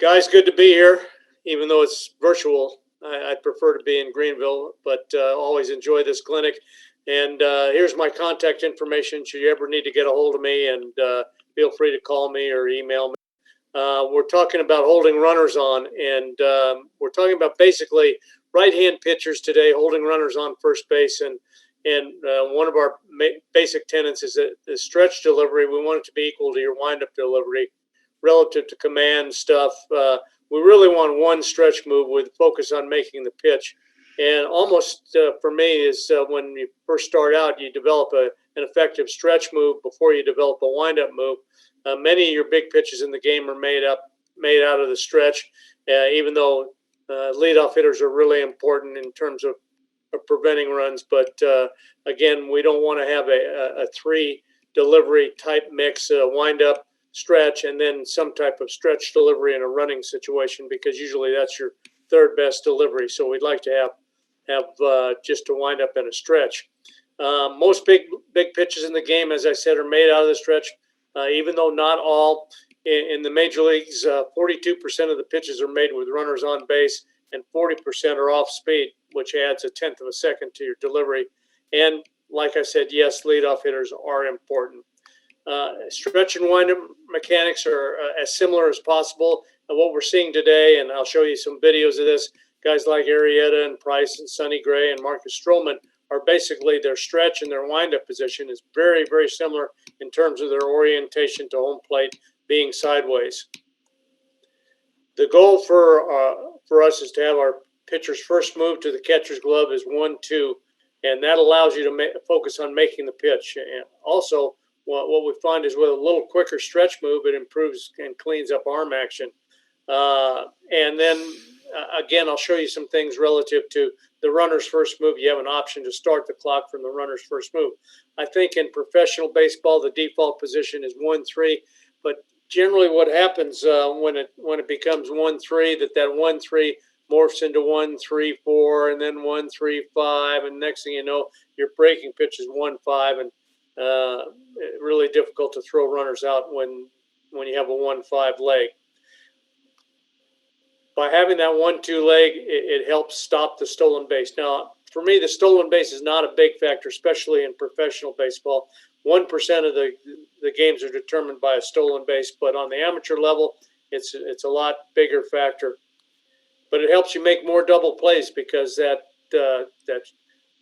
Guys, good to be here. Even though it's virtual, I'd prefer to be in Greenville, but always enjoy this clinic. And here's my contact information should you ever need to get a hold of me, and feel free to call me or email me. We're talking about holding runners on, and we're talking about basically right-hand pitchers today holding runners on first base. And one of our basic tenets is that the stretch delivery, we want it to be equal to your windup delivery relative to command stuff. We really want one stretch move with focus on making the pitch. And almost for me is when you first start out, you develop an effective stretch move before you develop a windup move. Many of your big pitches in the game are made out of the stretch, even though leadoff hitters are really important in terms of preventing runs. But again, we don't want to have a three delivery type mix, windup, stretch, and then some type of stretch delivery in a running situation, because usually that's your third best delivery. So we'd like to have just a windup and a stretch. Most big pitches in the game, as I said, are made out of the stretch. Even though not all in the major leagues, 42% of the pitches are made with runners on base, and 40% are off speed, which adds a tenth of a second to your delivery. And like I said, yes, leadoff hitters are important. Stretch and windup mechanics are as similar as possible. And what we're seeing today, and I'll show you some videos of this, guys like Arrieta and Price and Sonny Gray and Marcus Stroman are basically their stretch and their windup position is very, very similar in terms of their orientation to home plate being sideways. The goal for us is to have our pitcher's first move to the catcher's glove is 1-2, and that allows you to focus on making the pitch. And also, what we find is with a little quicker stretch move, it improves and cleans up arm action. And then, again, I'll show you some things relative to the runner's first move. You have an option to start the clock from the runner's first move. I think in professional baseball, the default position is 1-3, but generally what happens when it becomes 1-3, that 1-3 morphs into 1-3-4, and then 1-3-5, and next thing you know, your breaking pitch is 1-5, and really difficult to throw runners out when you have a 1-5 leg. By having that 1-2 leg, it helps stop the stolen base. Now, for me, the stolen base is not a big factor, especially in professional baseball. 1% of the games are determined by a stolen base, but on the amateur level, it's a lot bigger factor. But it helps you make more double plays because that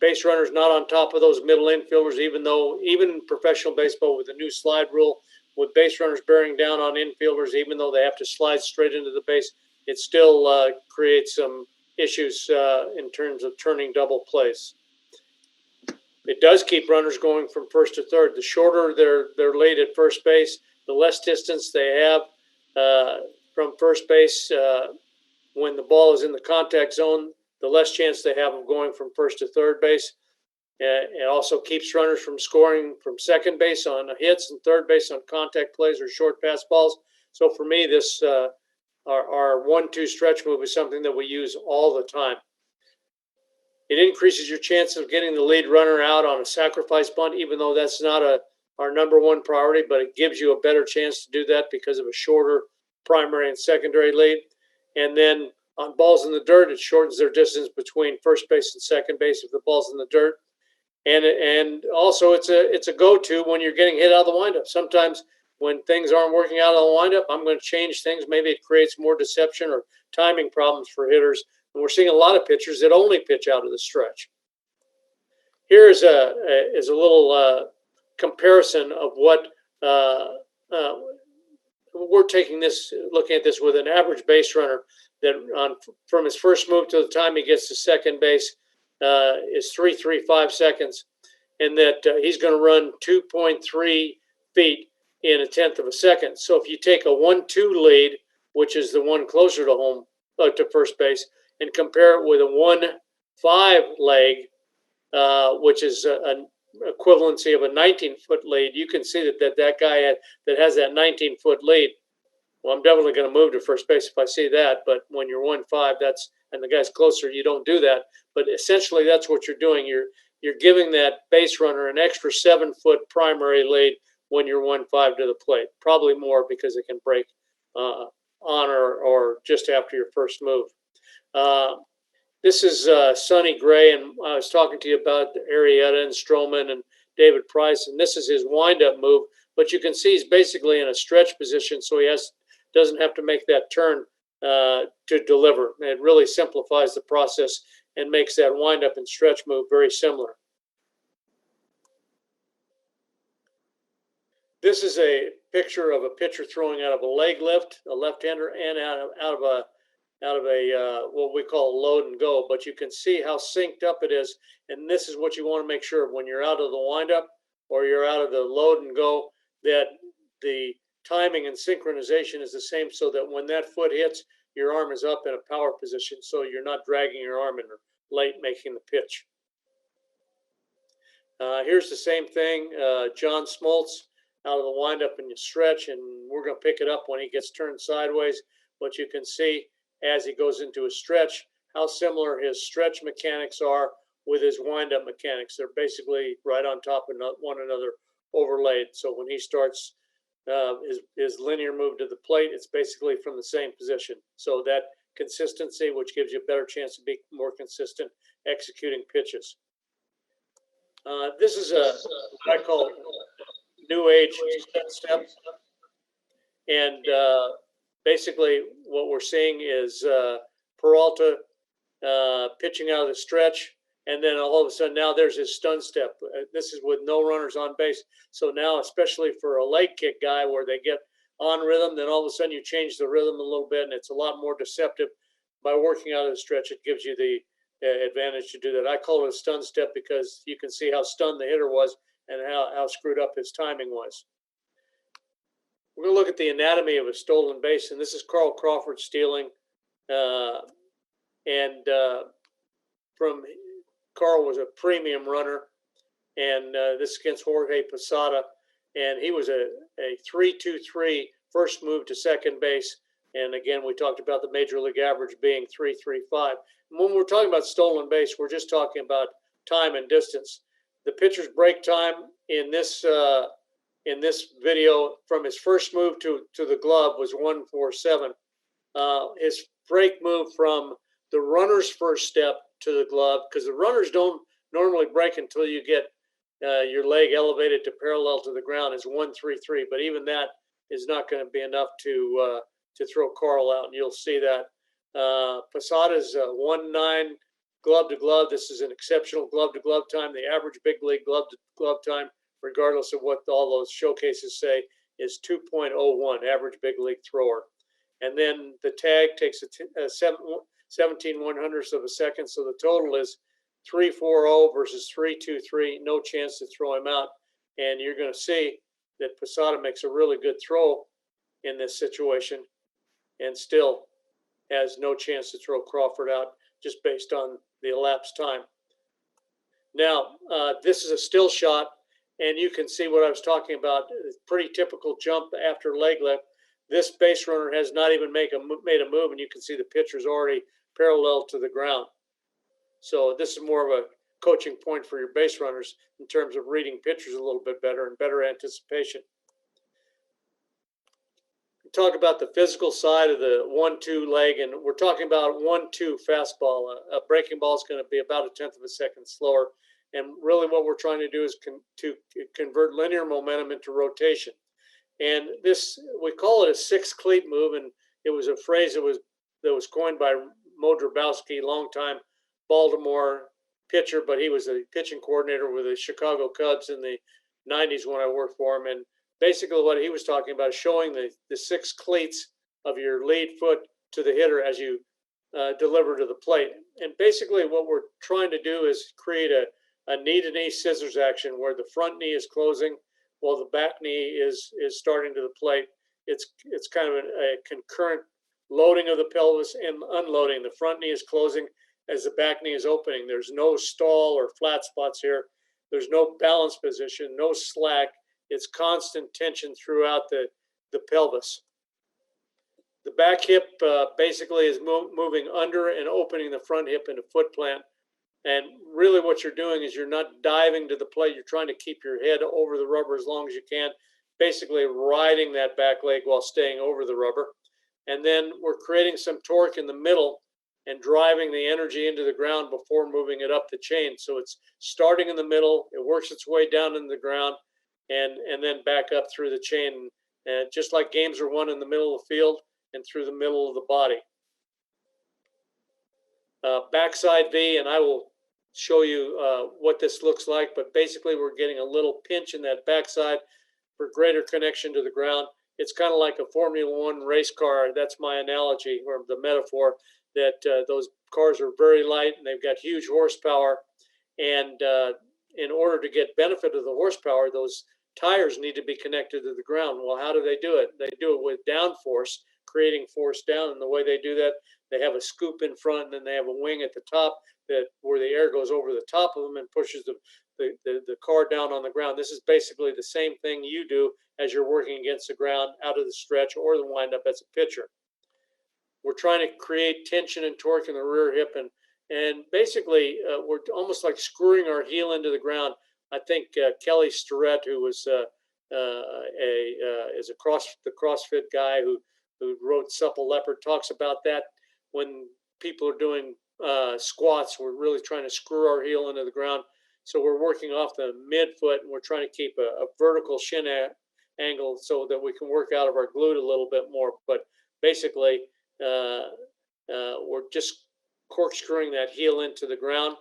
base runner's not on top of those middle infielders, even in professional baseball with the new slide rule, with base runners bearing down on infielders, even though they have to slide straight into the base, it still creates some issues in terms of turning double plays. It does keep runners going from first to third. The shorter their lead at first base, the less distance they have from first base when the ball is in the contact zone, the less chance they have of going from first to third base. It also keeps runners from scoring from second base on hits and third base on contact plays or short pass balls. So for me, this our 1-2 stretch move is something that we use all the time. It increases your chance of getting the lead runner out on a sacrifice bunt, even though that's not our number one priority, but it gives you a better chance to do that because of a shorter primary and secondary lead. And then on balls in the dirt, it shortens their distance between first base and second base if the ball's in the dirt. And also it's a go-to when you're getting hit out of the windup. Sometimes when things aren't working out of the windup, I'm going to change things. Maybe it creates more deception or timing problems for hitters. And we're seeing a lot of pitchers that only pitch out of the stretch. Here is a little comparison of what we're looking at this with an average base runner that from his first move to the time he gets to second base is 3.35 seconds, and that he's going to run 2.3 feet in a tenth of a second. So if you take a 1-2 lead, which is the one closer to home to first base, and compare it with a 1-5 leg, which is an equivalency of a 19-foot lead, you can see that guy that has that 19-foot lead, well, I'm definitely going to move to first base if I see that. But when you're 1-5, and the guy's closer, you don't do that. But essentially, that's what you're doing. You're giving that base runner an extra 7-foot primary lead when you're 1-5 to the plate. Probably more because it can break on or just after your first move. This is Sonny Gray, and I was talking to you about Arrieta and Stroman and David Price, and this is his wind-up move. But you can see he's basically in a stretch position, so he doesn't have to make that turn to deliver. It really simplifies the process and makes that wind-up and stretch move very similar. This is a picture of a pitcher throwing out of a leg lift, a left-hander, and out of a what we call load and go. But you can see how synced up it is, and this is what you want to make sure of when you're out of the windup or you're out of the load and go, that the timing and synchronization is the same, so that when that foot hits, your arm is up in a power position, so you're not dragging your arm in late making the pitch. Here's the same thing, John Smoltz out of the windup and you stretch, and we're going to pick it up when he gets turned sideways. But you can see as he goes into a stretch how similar his stretch mechanics are with his windup mechanics. They're basically right on top of one another, overlaid. So when he starts his linear move to the plate, it's basically from the same position. So that consistency, which gives you a better chance to be more consistent executing pitches. This is what I call new age step, and basically what we're seeing is Peralta pitching out of the stretch, and then all of a sudden now there's his stun step. This is with no runners on base. So now, especially for a leg kick guy where they get on rhythm, then all of a sudden you change the rhythm a little bit, and it's a lot more deceptive. By working out of the stretch, it gives you the advantage to do that. I call it a stun step because you can see how stunned the hitter was and how screwed up his timing was. We're going to look at the anatomy of a stolen base, and this is Carl Crawford stealing. From Carl was a premium runner, and this against Jorge Posada, and he was a 3-2-3 first move to second base. And again, we talked about the major league average being 3.35. When we're talking about stolen base, we're just talking about time and distance. The pitcher's break time in this video from his first move to the glove was 1.47. His break move from the runner's first step to the glove, because the runners don't normally break until you get your leg elevated to parallel to the ground, is 1.33. But even that is not going to be enough to throw Carl out, and you'll see that. Posada's 1.9 glove to glove. This is an exceptional glove to glove time. The average big league glove to glove time, regardless of what all those showcases say, is 2.01, average big league thrower. And then the tag takes a 17/100ths of a second, so the total is 3.40 versus 3.23. No chance to throw him out. And you're going to see that Posada makes a really good throw in this situation and still has no chance to throw Crawford out just based on the elapsed time. Now, this is a still shot, and you can see what I was talking about. It's pretty typical jump after leg lift. This base runner has not even made a move, and you can see the pitcher's already parallel to the ground. So this is more of a coaching point for your base runners in terms of reading pitchers a little bit better and better anticipation. Talk about the physical side of the 1-2 leg, and we're talking about 1-2 fastball. A breaking ball is going to be about 1/10 of a second slower, and really what we're trying to do is to convert linear momentum into rotation. And this, we call it a six cleat move, and it was a phrase that was coined by Mo Drabowski, longtime Baltimore pitcher, but he was a pitching coordinator with the Chicago Cubs in the 90s when I worked for him. And basically what he was talking about is showing the six cleats of your lead foot to the hitter as you deliver to the plate. And basically what we're trying to do is create a knee-to-knee scissors action where the front knee is closing while the back knee is starting to the plate. It's kind of a concurrent loading of the pelvis and unloading. The front knee is closing as the back knee is opening. There's no stall or flat spots here. There's no balance position, no slack. It's constant tension throughout the pelvis. The back hip basically is moving under and opening the front hip into foot plant. And really what you're doing is you're not diving to the plate. You're trying to keep your head over the rubber as long as you can, basically riding that back leg while staying over the rubber. and then we're creating some torque in the middle and driving the energy into the ground before moving it up the chain. So it's starting in the middle, it works its way down into the ground, and then back up through the chain, and just like games are won in the middle of the field and through the middle of the body. Backside V, and I will show you what this looks like, but basically we're getting a little pinch in that backside for greater connection to the ground. It's kind of like a Formula One race car. That's my analogy or the metaphor, that those cars are very light and they've got huge horsepower. And in order to get benefit of the horsepower, those tires need to be connected to the ground. Well, how do they do it? They do it with downforce, creating force down. And the way they do that, they have a scoop in front, and then they have a wing at the top that where the air goes over the top of them and pushes the car down on the ground. This is basically the same thing you do as you're working against the ground out of the stretch or the windup as a pitcher. We're trying to create tension and torque in the rear hip, and basically we're almost like screwing our heel into the ground. I think Kelly Starrett, who was the CrossFit guy who wrote Supple Leopard, talks about that. When people are doing squats, we're really trying to screw our heel into the ground. So we're working off the midfoot, and we're trying to keep a vertical shin angle so that we can work out of our glute a little bit more. But basically, we're just corkscrewing that heel into the ground.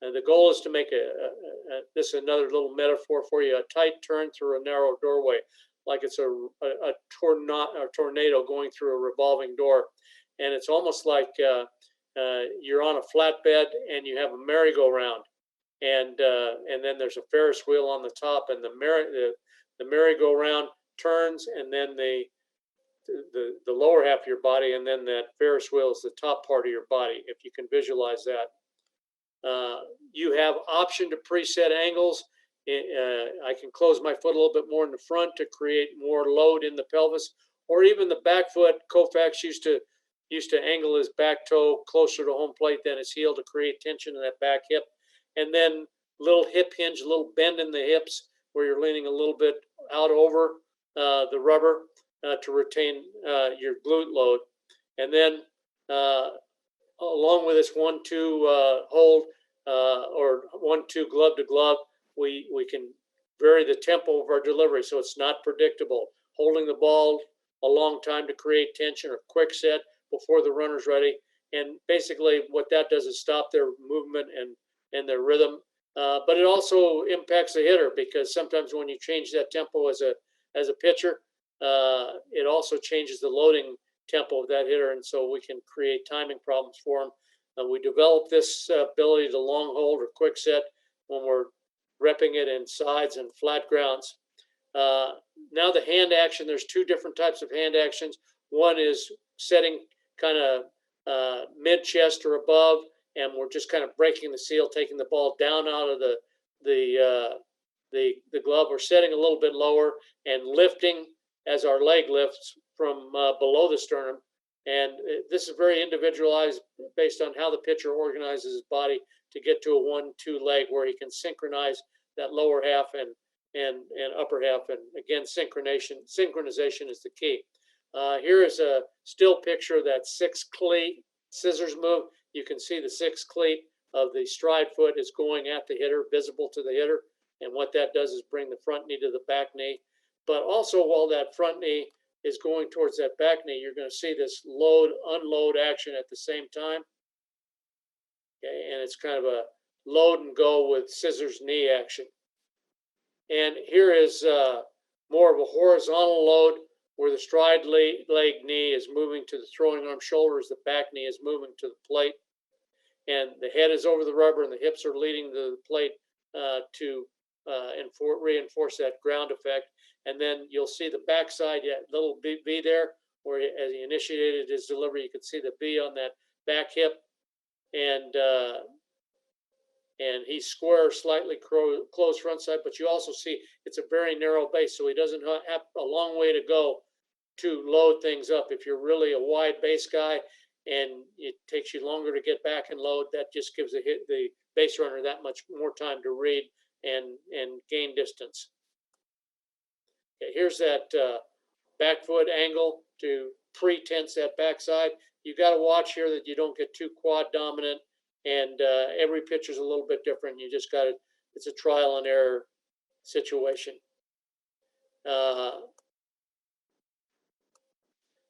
And the goal is to make this is another little metaphor for you, a tight turn through a narrow doorway, like it's a tornado going through a revolving door. And it's almost like you're on a flatbed and you have a merry-go-round, and then there's a Ferris wheel on the top, and the merry-go-round turns, and then the lower half of your body, and then that Ferris wheel is the top part of your body, if you can visualize that. You have option to preset angles. I can close my foot a little bit more in the front to create more load in the pelvis, or even the back foot. Koufax used to angle his back toe closer to home plate than his heel to create tension in that back hip. And then little hip hinge, a little bend in the hips where you're leaning a little bit out over the rubber to retain your glute load. And then along with this 1-2 hold or 1-2 glove to glove, we can vary the tempo of our delivery so it's not predictable. Holding the ball a long time to create tension, or quick set before the runner's ready. And basically what that does is stop their movement and their rhythm. But it also impacts the hitter, because sometimes when you change that tempo as a pitcher, it also changes the loading tempo of that hitter, and so we can create timing problems for them. We develop this ability to long hold or quick set when we're repping it in sides and flat grounds. Now the hand action, there's two different types of hand actions. One is setting kind of mid-chest or above, and we're just kind of breaking the seal, taking the ball down out of the glove. We're setting a little bit lower and lifting as our leg lifts from below the sternum. And this is very individualized based on how the pitcher organizes his body to get to a 1-2 leg where he can synchronize that lower half and upper half. And again, synchronization is the key. Here is a still picture of that sixth cleat scissors move. You can see the sixth cleat of the stride foot is going at the hitter, visible to the hitter. And what that does is bring the front knee to the back knee. But also while that front knee is going towards that back knee, you're going to see this load, unload action at the same time. Okay, and it's kind of a load and go with scissors knee action. And here is more of a horizontal load where the stride leg knee is moving to the throwing arm shoulder as the back knee is moving to the plate. And the head is over the rubber and the hips are leading to the plate to reinforce that ground effect. And then you'll see the backside, little V there, where as he initiated his delivery, you can see the V on that back hip. And he's square, slightly closed front side, but you also see it's a very narrow base, so he doesn't have a long way to go to load things up. If you're really a wide base guy and it takes you longer to get back and load, that just gives the base runner that much more time to read and gain distance. Okay, here's that back foot angle to pre-tense that backside. You got to watch here that you don't get too quad dominant, and every pitcher's a little bit different. You just got to, it's a trial and error situation.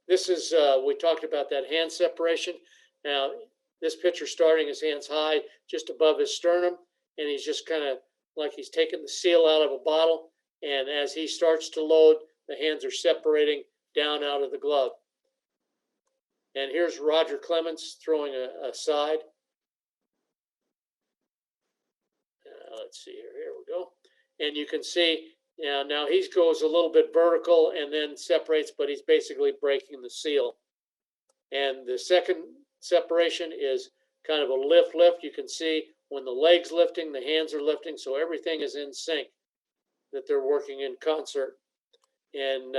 This is, we talked about that hand separation. Now, this pitcher starting his hands high, just above his sternum, and he's just kind of like he's taking the seal out of a bottle. And as he starts to load, the hands are separating down out of the glove. And here's Roger Clemens throwing a side. Let's see here. Here we go. And you can see now he goes a little bit vertical and then separates, but he's basically breaking the seal. And the second separation is kind of a lift. You can see when the leg's lifting, the hands are lifting, so everything is in sync, that they're working in concert. And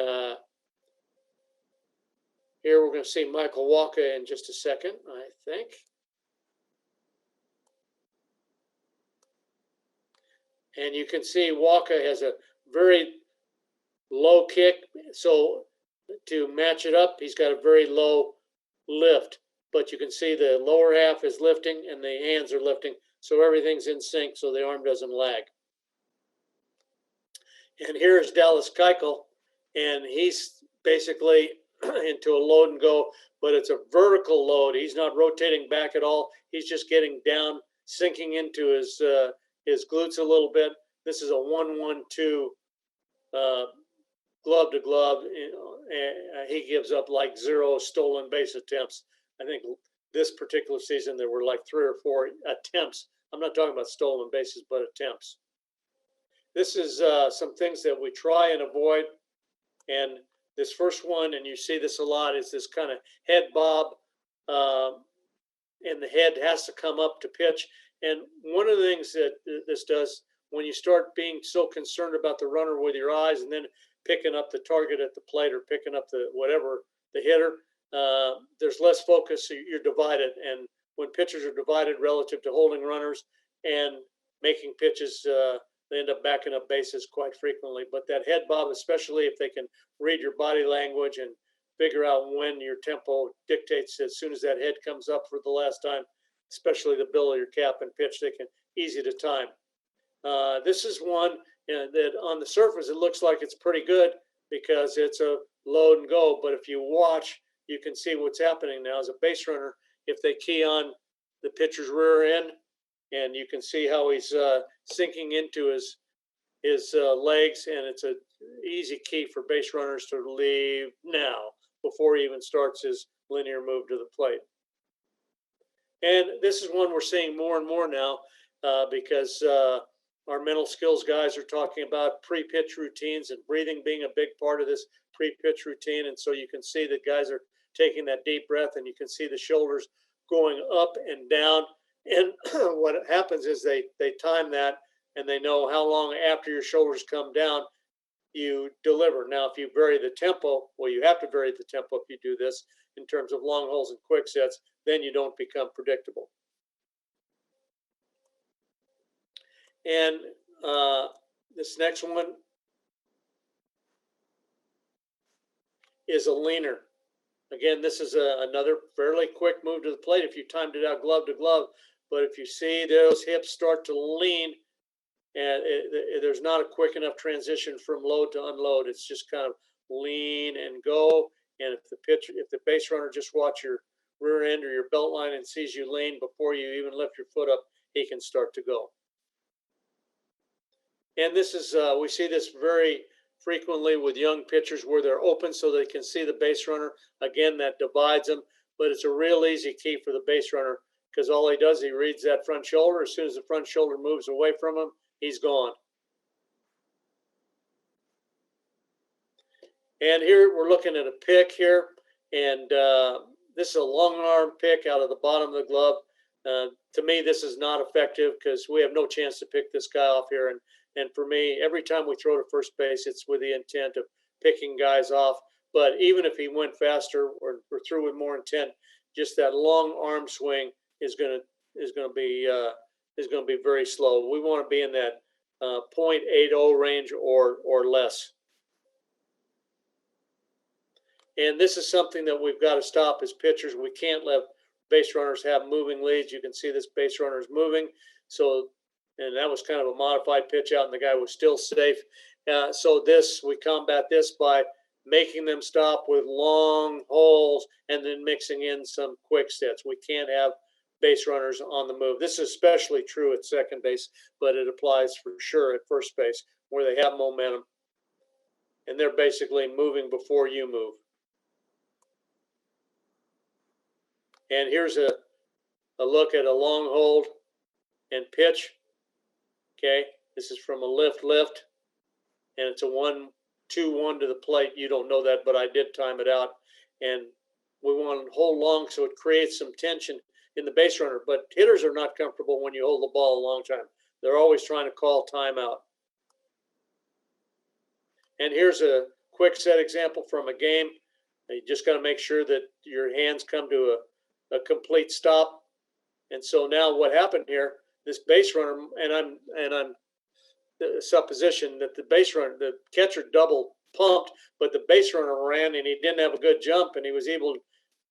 here we're going to see Michael Walker in just a second, I think. And you can see Walker has a very low kick. So to match it up, he's got a very low lift. But you can see the lower half is lifting and the hands are lifting. So everything's in sync so the arm doesn't lag. And here's Dallas Keuchel. And he's basically into a load and go, but it's a vertical load. He's not rotating back at all. He's just getting down, sinking into his glutes a little bit. This is a 1-1-2 glove to glove. He gives up like 0 stolen base attempts. I think this particular season there were like 3 or 4 attempts. I'm not talking about stolen bases, but attempts. This is some things that we try and avoid. And this first one, and you see this a lot, is this kind of head bob, and the head has to come up to pitch. And one of the things that this does, when you start being so concerned about the runner with your eyes and then picking up the target at the plate or picking up the whatever, the hitter, there's less focus, so you're divided. And when pitchers are divided relative to holding runners and making pitches, they end up backing up bases quite frequently. But that head bob, especially if they can read your body language and figure out when your tempo dictates, as soon as that head comes up for the last time, especially the bill of your cap and pitch, they can easy to time. This is one that on the surface, it looks like it's pretty good because it's a load and go. But if you watch, you can see what's happening now as a base runner. If they key on the pitcher's rear end, and you can see how he's sinking into his legs, and it's an easy key for base runners to leave now before he even starts his linear move to the plate. And this is one we're seeing more and more now because our mental skills guys are talking about pre-pitch routines and breathing being a big part of this pre-pitch routine. And so you can see that guys are taking that deep breath, and you can see the shoulders going up and down. And what happens is they time that, and they know how long after your shoulders come down you deliver. Now, if you vary the tempo, well, you have to vary the tempo if you do this in terms of long holes and quick sets, then you don't become predictable. And this next one is a leaner. Again, this is another fairly quick move to the plate if you timed it out glove to glove. But if you see those hips start to lean, and there's not a quick enough transition from load to unload, it's just kind of lean and go. And if the base runner just watch your rear end or your belt line and sees you lean before you even lift your foot up, he can start to go. And this is we see this very frequently with young pitchers where they're open so they can see the base runner. Again, that divides them, but it's a real easy key for the base runner because all he does, he reads that front shoulder. As soon as the front shoulder moves away from him, he's gone. And here we're looking at a pick here, and this is a long arm pick out of the bottom of the glove. To me, this is not effective because we have no chance to pick this guy off here. And for me, every time we throw to first base, it's with the intent of picking guys off. But even if he went faster or threw with more intent, just that long arm swing is going to be very slow. We want to be in that 0.80 range or less. And this is something that we've got to stop as pitchers. We can't let base runners have moving leads. You can see this base runner is moving. So, and that was kind of a modified pitch out, and the guy was still safe. So we combat this by making them stop with long holes and then mixing in some quick sets. We can't have base runners on the move. This is especially true at second base, but it applies for sure at first base where they have momentum and they're basically moving before you move. And here's a look at a long hold and pitch. Okay, this is from a lift, and it's a 1-2-1 to the plate. You don't know that, but I did time it out. And we want to hold long so it creates some tension in the base runner. But hitters are not comfortable when you hold the ball a long time. They're always trying to call timeout. And here's a quick set example from a game. You just got to make sure that your hands come to a complete stop. And so now what happened here, this base runner, and I'm the supposition that the catcher double pumped, but the base runner ran and he didn't have a good jump, and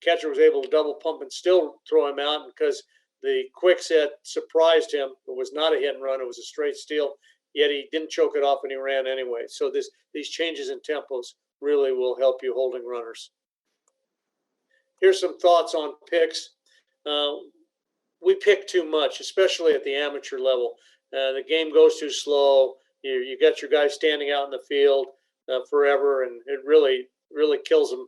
catcher was able to double pump and still throw him out because the quick set surprised him. It was not a hit and run, it was a straight steal, yet he didn't choke it off and he ran anyway. So these changes in tempos really will help you holding runners. Here's some thoughts on picks. We pick too much, especially at the amateur level. The game goes too slow. You got your guys standing out in the field forever, and it really kills them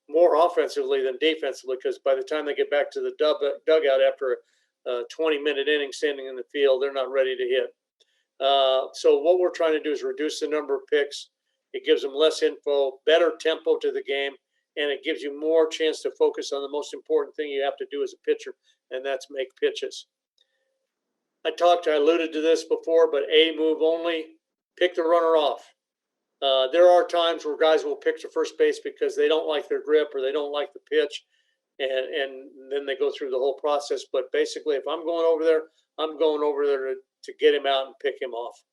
more offensively than defensively, because by the time they get back to the dugout after a 20-minute inning standing in the field, they're not ready to hit. So what we're trying to do is reduce the number of picks. It gives them less info, better tempo to the game, and it gives you more chance to focus on the most important thing you have to do as a pitcher, and that's make pitches. I alluded to this before, but a move only, pick the runner off. There are times where guys will pick to first base because they don't like their grip or they don't like the pitch, and then they go through the whole process. But basically, if I'm going over there, I'm going over there to get him out and pick him off.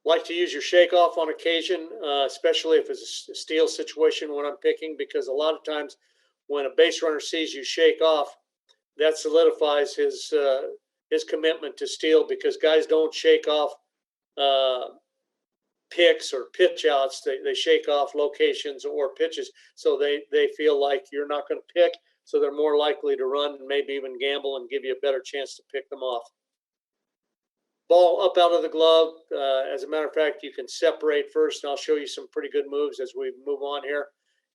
Like to use your shake off on occasion, especially if it's a steal situation when I'm picking, because a lot of times when a base runner sees you shake off, that solidifies his commitment to steal, because guys don't shake off picks or pitch outs. They shake off locations or pitches, so they feel like you're not going to pick, so they're more likely to run and maybe even gamble and give you a better chance to pick them off. Ball up out of the glove. As a matter of fact, you can separate first, and I'll show you some pretty good moves as we move on here.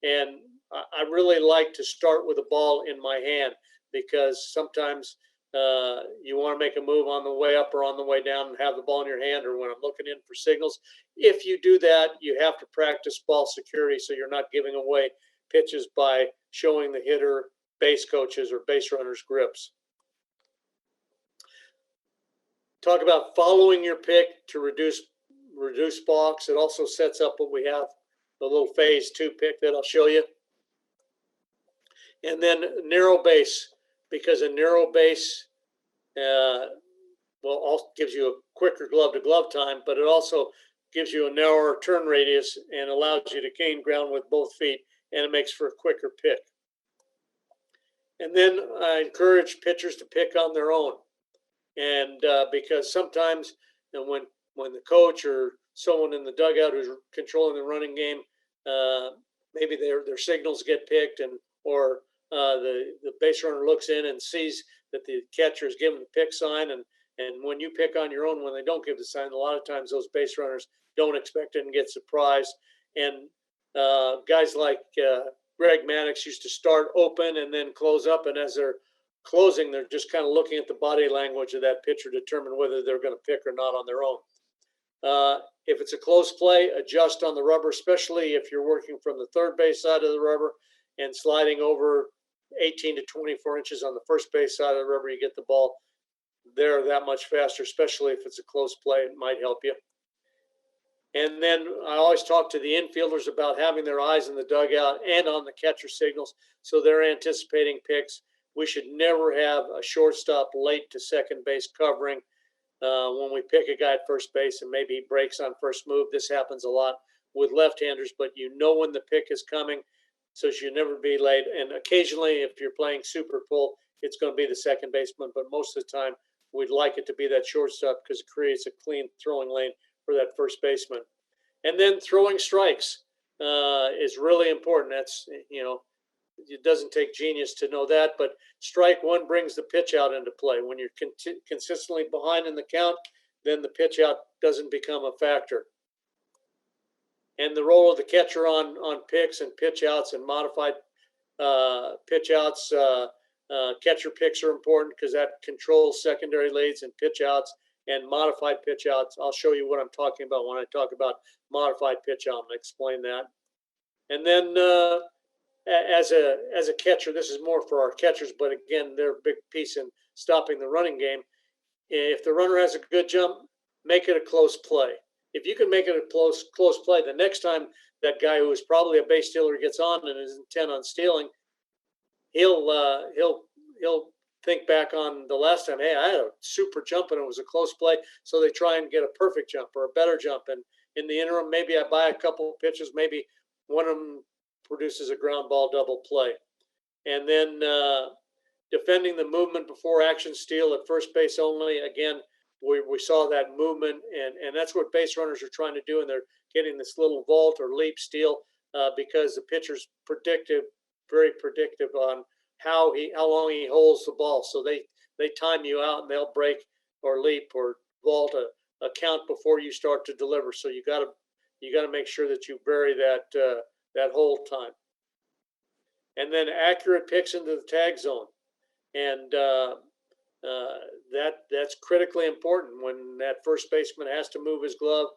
And I really like to start with a ball in my hand, because sometimes you want to make a move on the way up or on the way down and have the ball in your hand, or when I'm looking in for signals. If you do that, you have to practice ball security so you're not giving away pitches by showing the hitter, base coaches, or base runners grips. Talk about following your pick to reduce balks. It also sets up what we have, the little phase 2 pick that I'll show you. And then narrow base, because a narrow base also gives you a quicker glove-to-glove time, but it also gives you a narrower turn radius and allows you to gain ground with both feet, and it makes for a quicker pick. And then I encourage pitchers to pick on their own. And because sometimes when the coach or someone in the dugout who's controlling the running game, maybe their signals get picked, or the base runner looks in and sees that the catcher is giving the pick sign, and when you pick on your own, when they don't give the sign, a lot of times those base runners don't expect it and get surprised. And guys like Greg Maddox used to start open and then close up, and as they're closing, they're just kind of looking at the body language of that pitcher to determine whether they're going to pick or not on their own. If it's a close play, adjust on the rubber, especially if you're working from the third base side of the rubber and sliding over 18 to 24 inches on the first base side of the rubber. You get the ball there that much faster, especially if it's a close play. It might help you. And then I always talk to the infielders about having their eyes in the dugout and on the catcher signals, so they're anticipating picks. We should never have a shortstop late to second base covering when we pick a guy at first base and maybe he breaks on first move. This happens a lot with left-handers, but you know when the pick is coming, so you never be late. And occasionally, if you're playing super pull, it's going to be the second baseman, but most of the time, we'd like it to be that shortstop because it creates a clean throwing lane for that first baseman. And then throwing strikes is really important. That's, it doesn't take genius to know that, but strike one brings the pitch out into play. When you're consistently behind in the count, then the pitch out doesn't become a factor. And the role of the catcher on picks and pitch outs and modified pitch outs, catcher picks are important because that controls secondary leads and pitch outs and modified pitch outs. I'll show you what I'm talking about when I talk about modified pitch out and explain that. And then as a catcher, this is more for our catchers, but again, they're a big piece in stopping the running game. If the runner has a good jump, make it a close play. If you can make it a close play, the next time that guy who is probably a base stealer gets on and is intent on stealing, he'll think back on the last time. Hey, I had a super jump and it was a close play, so they try and get a perfect jump or a better jump. And in the interim, maybe I buy a couple of pitches, maybe one of them produces a ground ball double play. And then defending the movement before action steal at first base only. Again, we saw that movement, and that's what base runners are trying to do, and they're getting this little vault or leap steal because the pitcher's very predictive on how long he holds the ball. So they time you out, and they'll break or leap or vault a count before you start to deliver. So you got to make sure that you vary that hold time. And then accurate picks into the tag zone, and that's critically important when that first baseman has to move his glove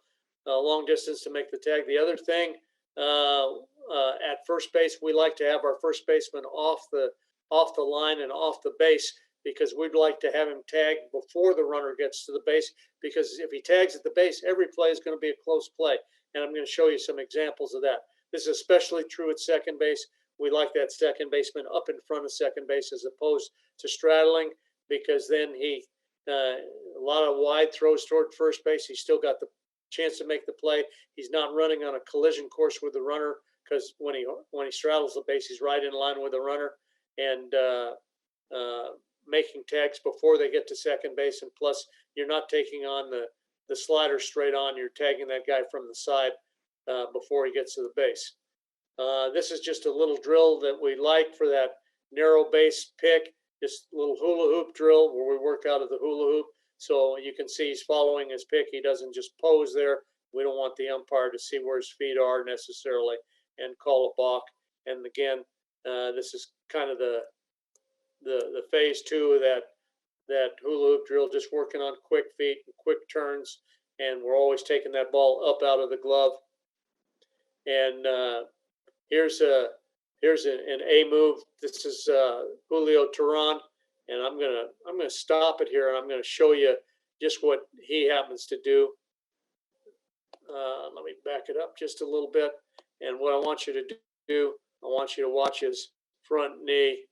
a long distance to make the tag. The other thing, at first base, we like to have our first baseman off the line and off the base because we'd like to have him tag before the runner gets to the base, because if he tags at the base, every play is going to be a close play. And I'm going to show you some examples of that. This is especially true at second base. We like that second baseman up in front of second base as opposed to straddling, because then a lot of wide throws toward first base. He's still got the chance to make the play. He's not running on a collision course with the runner, because when he straddles the base, he's right in line with the runner, and making tags before they get to second base. And plus, you're not taking on the slider straight on. You're tagging that guy from the side before he gets to the base. This is just a little drill that we like for that narrow base pick. Just a little hula hoop drill where we work out of the hula hoop. So you can see he's following his pick. He doesn't just pose there. We don't want the umpire to see where his feet are necessarily and call a balk. And again, this is kind of the phase two of that hula hoop drill, just working on quick feet and quick turns. And we're always taking that ball up out of the glove. And here's an A move. This is Julio Teheran, and I'm gonna stop it here, and I'm gonna show you just what he happens to do. Let me back it up just a little bit, and what I want you to do, I want you to watch his front knee,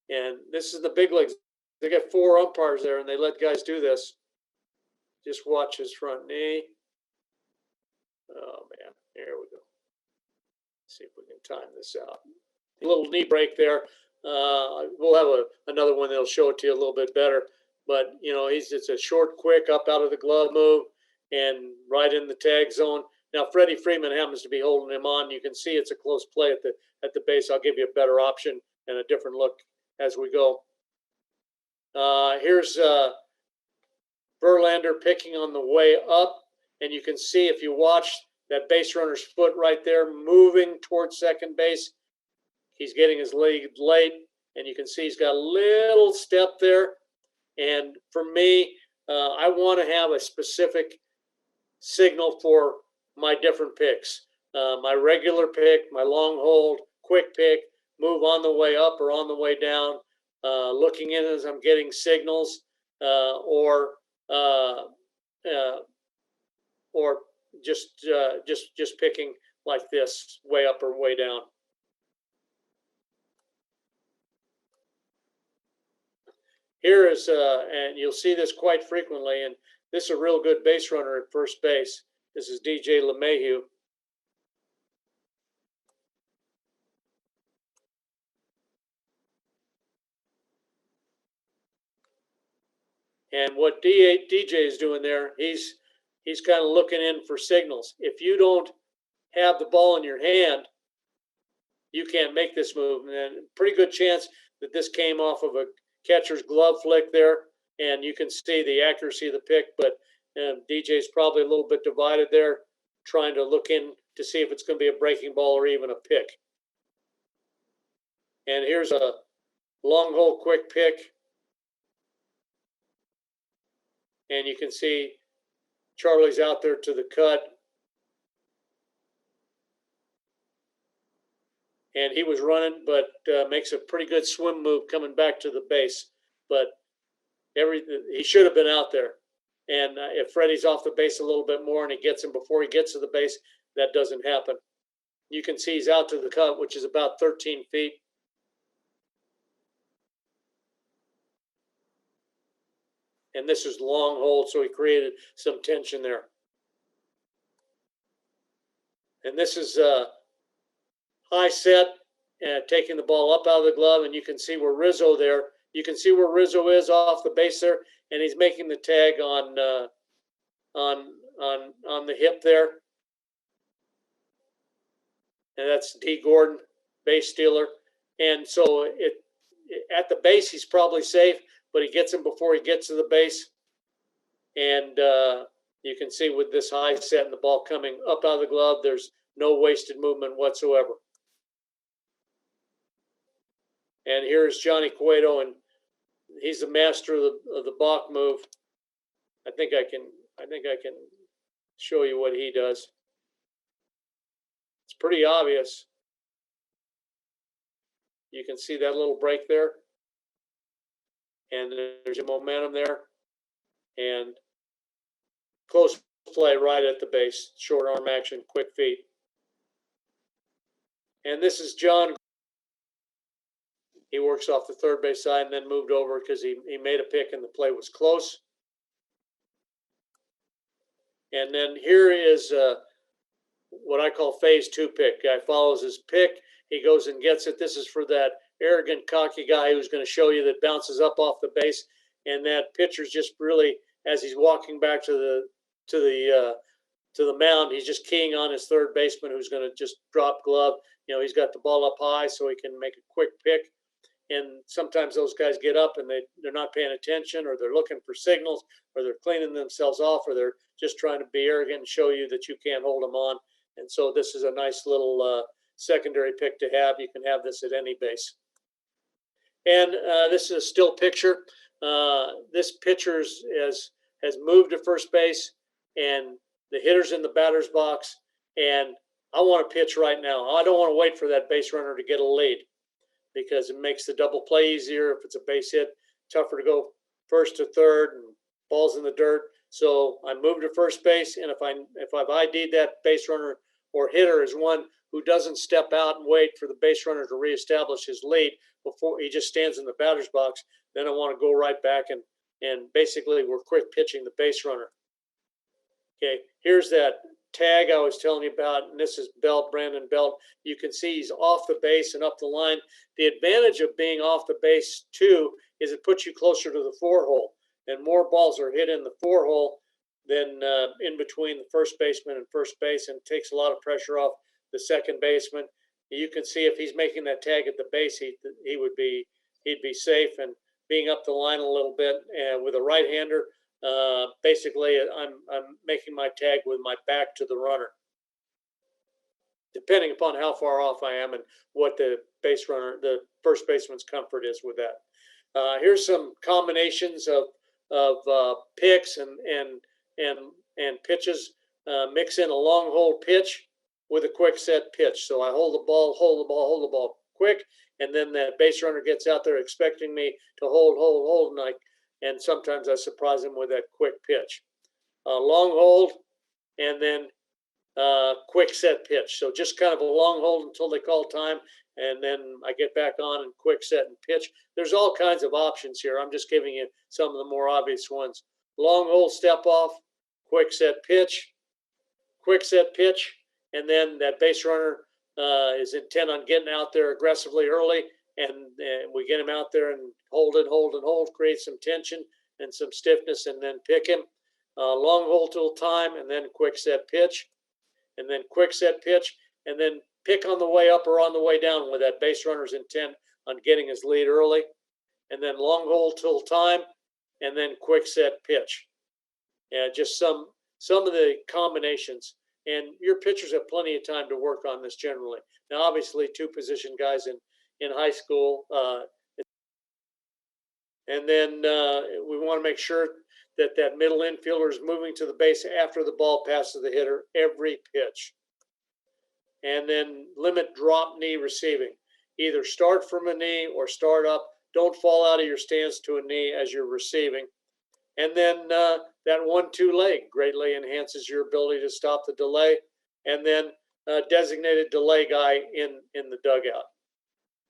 and this is the big leagues. They got 4 umpires there, and they let guys do this. Just watch his front knee. Oh man, here we go. See if we can time this out. A little knee break there. We'll have another one that'll show it to you a little bit better. But it's a short, quick, up out of the glove move and right in the tag zone. Now Freddie Freeman happens to be holding him on. You can see it's a close play at the base. I'll give you a better option and a different look as we go. Here's Verlander picking on the way up, and you can see if you watch that base runner's foot right there moving towards second base. He's getting his leg late, and you can see he's got a little step there. And for me, I want to have a specific signal for my different picks. My regular pick, my long hold, quick pick, move on the way up or on the way down, looking in as I'm getting signals, or just picking like this, way up or way down. Here is, and you'll see this quite frequently, and this is a real good base runner at first base. This is DJ LeMahieu, And what DJ is doing there, he's kind of looking in for signals. If you don't have the ball in your hand, you can't make this move. And pretty good chance that this came off of a catcher's glove flick there, and you can see the accuracy of the pick, but DJ's probably a little bit divided there, trying to look in to see if it's going to be a breaking ball or even a pick. And here's a long hole quick pick. And you can see Charlie's out there to the cut. And he was running, but makes a pretty good swim move coming back to the base. But he should have been out there. And if Freddie's off the base a little bit more and he gets him before he gets to the base, that doesn't happen. You can see he's out to the cut, which is about 13 feet. And this is long hold, so he created some tension there. And this is high set, and taking the ball up out of the glove, and you can see where Rizzo there. You can see where Rizzo is off the base there, and he's making the tag on the hip there. And that's D. Gordon, base stealer. And so at the base, he's probably safe, but he gets him before he gets to the base. And you can see with this high set and the ball coming up out of the glove, there's no wasted movement whatsoever. And here's Johnny Cueto, and he's the master of the balk move. I think I can show you what he does. It's pretty obvious. You can see that little break there, and there's a momentum there, and close play right at the base, short arm action, quick feet. And this is John. He works off the third base side and then moved over because he made a pick and the play was close. And then here is what I call phase two pick. Guy follows his pick. He goes and gets it. This is for that arrogant, cocky guy who's going to show you that bounces up off the base. And that pitcher's just really, as he's walking back to the mound, he's just keying on his third baseman who's going to just drop glove. You know, he's got the ball up high so he can make a quick pick. And sometimes those guys get up and they're not paying attention, or they're looking for signals, or they're cleaning themselves off, or they're just trying to be arrogant and show you that you can't hold them on. And so this is a nice little secondary pick to have. You can have this at any base. And this is a still picture. This pitcher has moved to first base, and the hitter's in the batter's box. And I want to pitch right now. I don't want to wait for that base runner to get a lead, because it makes the double play easier. If it's a base hit, tougher to go first to third and ball's in the dirt. So I move to first base, and if I've ID'd that base runner or hitter as one who doesn't step out and wait for the base runner to reestablish his lead before he just stands in the batter's box, then I want to go right back and basically we're quick pitching the base runner. Okay, here's that tag I was telling you about, and this is Belt, Brandon Belt. You can see he's off the base and up the line. The advantage of being off the base too is it puts you closer to the four hole, and more balls are hit in the four hole than in between the first baseman and first base, and takes a lot of pressure off the second baseman. You can see if he's making that tag at the base, he'd be safe. And being up the line a little bit, and with a right-hander, basically I'm making my tag with my back to the runner, depending upon how far off I am and what the first baseman's comfort is with that. Here's some combinations of picks and pitches. Mix in a long hold pitch with a quick set pitch. So I hold the ball quick, and then that base runner gets out there expecting me to hold, and sometimes I surprise him with that quick pitch. Long hold, and then quick set pitch. So just kind of a long hold until they call time, and then I get back on and quick set and pitch. There's all kinds of options here. I'm just giving you some of the more obvious ones. Long hold, step off, quick set pitch, and then that base runner is intent on getting out there aggressively early, and we get him out there and hold, create some tension, and some stiffness, and then pick him. Long hold till time, and then quick set pitch, and then quick set pitch, and then pick on the way up or on the way down with that base runner's intent on getting his lead early, and then long hold till time, and then quick set pitch. And just some of the combinations. And your pitchers have plenty of time to work on this generally. Now, obviously, two position guys in high school. And then we want to make sure that middle infielder is moving to the base after the ball passes the hitter every pitch. And then limit drop knee receiving. Either start from a knee or start up. Don't fall out of your stance to a knee as you're receiving. And then that 1-2 leg greatly enhances your ability to stop the delay. And then designated delay guy in the dugout.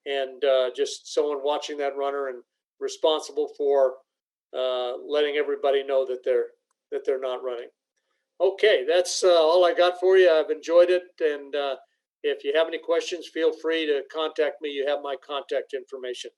And just someone watching that runner and responsible for letting everybody know that they're not running. Okay, that's all I got for you. I've enjoyed it, and if you have any questions, feel free to contact me. You have my contact information.